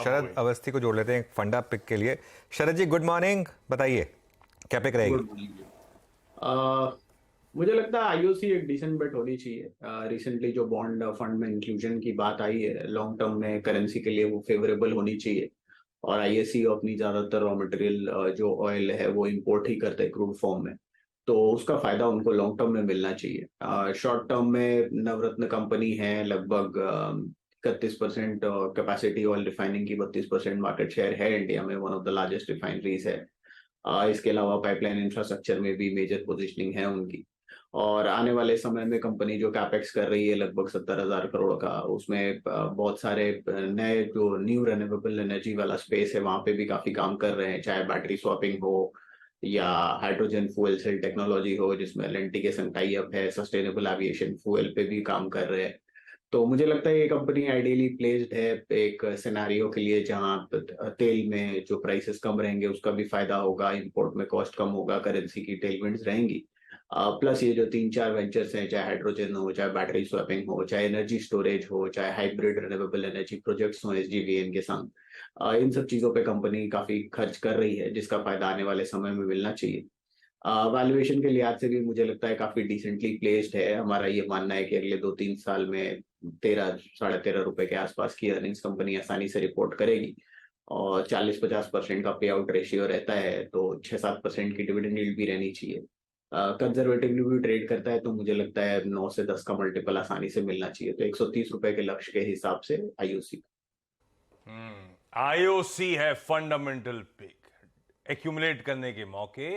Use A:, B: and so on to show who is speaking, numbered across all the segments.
A: शरद अवस्थी को जोड़ लेते हैं एक फंडा पिक के लिए। शरद जी गुड मॉर्निंग, बताइए क्या पिक रहेगी?
B: Good morning. मुझे लगता है आईओसी एक डिसेंट बेट होनी चाहिए। रिसेंटली जो बॉन्ड फंड में इंक्लूजन की बात आई है, लॉन्ग टर्म में करेंसी के लिए वो फेवरेबल होनी चाहिए। और आईएससी अपनी ज्यादातर रॉ मटेरियल जो ऑयल है वो इंपोर्ट ही करते हैं क्रूड फॉर्म में, तो उसका फायदा उनको लॉन्ग टर्म में मिलना चाहिए। शॉर्ट टर्म में नवरत्न कंपनी है, लगभग 31% कैपेसिटी ऑयल रिफाइनिंग की, 32% मार्केट शेयर है इंडिया में, one of the largest refineries है। इसके अलावा पाइपलाइन इंफ्रास्ट्रक्चर में भी मेजर पोजीशनिंग है उनकी। और आने वाले समय में कंपनी जो कैपेक्स कर रही है लगभग 70,000 करोड़ का, उसमें बहुत सारे नए जो न्यू रिन्यूएबल एनर्जी वाला स्पेस है वहां पे भी काफी काम कर रहे हैं, चाहे बैटरी स्वैपिंग हो या हाइड्रोजन फ्यूल सेल टेक्नोलॉजी हो जिसमें एलएनटी के संग टाई अप है, सस्टेनेबल एविएशन फ्यूल पे भी काम कर रहे हैं। तो मुझे लगता है ये कंपनी आइडियली प्लेस्ड है एक सिनेरियो के लिए जहां तेल में जो प्राइसेस कम रहेंगे उसका भी फायदा होगा, इंपोर्ट में कॉस्ट कम होगा, करेंसी की टेलविंड्स रहेंगी। प्लस ये जो 3-4 वेंचर्स हैं, चाहे हाइड्रोजन हो, चाहे बैटरी स्वैपिंग हो, चाहे एनर्जी स्टोरेज हो, चाहे हाइब्रिड रिन्यूएबल एनर्जी प्रोजेक्ट्स हो एसजीवीएन के संग, इन सब चीजों पे कंपनी काफी खर्च कर रही है जिसका फायदा आने वाले समय में मिलना चाहिए। वैल्यूएशन के लिहाज से भी मुझे लगता है काफी डिसेंटली प्लेस्ड है। हमारा ये मानना है कि अगले 2-3 साल में 13-13.5 रुपए के आसपास की अर्निंग्स कंपनी आसानी से रिपोर्ट करेगी और 40-50% का पे आउट रेशियो रहता है, तो 6-7% की डिविडेंड यील्ड भी रहनी चाहिए। कंजर्वेटिवली भी ट्रेड करता है तो मुझे लगता है 9 से 10 का मल्टीपल आसानी से मिलना चाहिए, तो 130 रुपए के लक्ष्य के हिसाब से आईओसी।
C: आईओसी है फंडामेंटल पिक, एक्यूमुलेट करने के मौके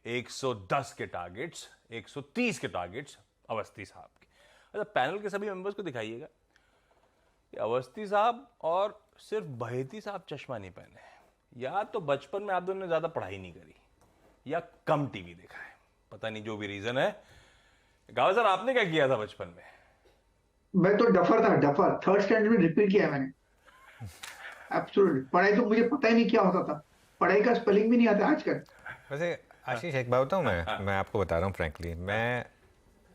C: 110 के टारगेट्स, 130 के टारगेट्स अवस्थी साहब के। अच्छा, पैनल के सभी मेंबर्स को दिखाइएगा कि अवस्थी साहब और सिर्फ बहेती साहब चश्मा नहीं पहने हैं, या तो बचपन में आप दोनों ने ज्यादा पढ़ाई नहीं करी या कम टीवी देखा है, पता नहीं जो भी रीजन है। गावा सर, आपने क्या किया था बचपन में?
D: मैं तो डफर था, डफर। थर्ड स्टैंडर्ड में रिपीट किया मैंने। एब्सोल्युटली, पढ़ाई तो मुझे पता ही नहीं क्या होता था, पढ़ाई का स्पेलिंग भी नहीं आता आजकल।
A: वैसे आशीष एक बात बताऊँ, मैं आपको बता रहा हूँ फ्रैंकली, मैं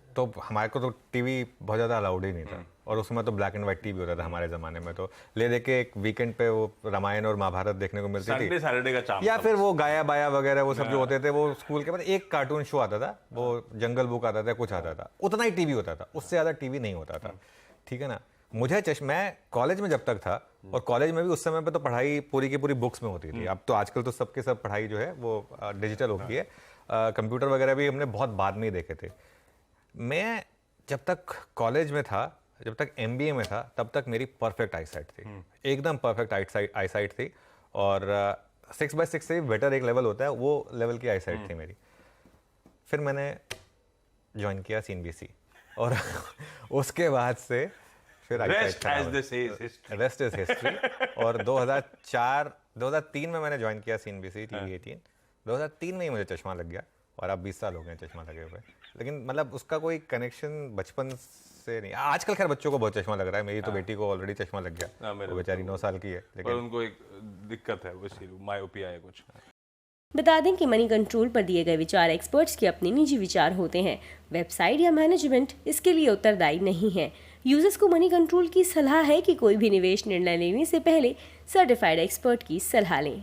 A: तो हमारे को तो टीवी बहुत ज़्यादा अलाउड ही नहीं था, और उसमें तो ब्लैक एंड व्हाइट टीवी होता था हमारे ज़माने में, तो ले दे के एक वीकेंड पे वो रामायण और महाभारत देखने को मिलती थी,
C: सैटरडे का चाम
A: या फिर वो गाया बाया वगैरह वो सब जो होते थे। वो स्कूल के बाद एक कार्टून शो आता था, वो जंगल बुक आता था, कुछ आता था, उतना ही टीवी होता था, उससे ज़्यादा टीवी नहीं होता था, ठीक है ना। मुझे मैं कॉलेज में जब तक था, और कॉलेज में भी उस समय पे तो पढ़ाई पूरी की पूरी बुक्स में होती थी। अब तो आजकल तो सबके सब पढ़ाई जो है वो डिजिटल हो गई है, कंप्यूटर वगैरह भी हमने बहुत बाद में ही देखे थे। मैं जब तक कॉलेज में था, जब तक एमबीए में था, तब तक मेरी परफेक्ट आईसाइट थी, एकदम परफेक्ट आईसाइट थी, और 6/6 से बेटर एक लेवल होता है, वो लेवल की आईसाइट थी मेरी। फिर मैंने ज्वाइन किया सीएनबीसी, और उसके बाद से फिर रेस्ट इज हिस्ट्री। और 2003 में मैंने ज्वाइन किया सीएनबीसी टीवी 18। 2003 में ही मुझे चश्मा लग गया, और अब 20 साल हो गए चश्मा लगे हुए। लेकिन मतलब उसका कोई कनेक्शन बचपन से नहीं। आजकल खैर बच्चों को बहुत चश्मा लग रहा है, मेरी तो बेटी को ऑलरेडी चश्मा लग गया, वो बेचारी 9 साल की है, लेकिन
C: उनको एक दिक्कत है, मायोपिया है कुछ।
E: बता दें कि मनी कंट्रोल पर दिए गए विचार एक्सपर्ट्स के अपने निजी विचार होते हैं। वेबसाइट या मैनेजमेंट इसके लिए उत्तरदायी नहीं है। यूजर्स को मनी कंट्रोल की सलाह है कि कोई भी निवेश निर्णय लेने से पहले सर्टिफाइड एक्सपर्ट की सलाह लें।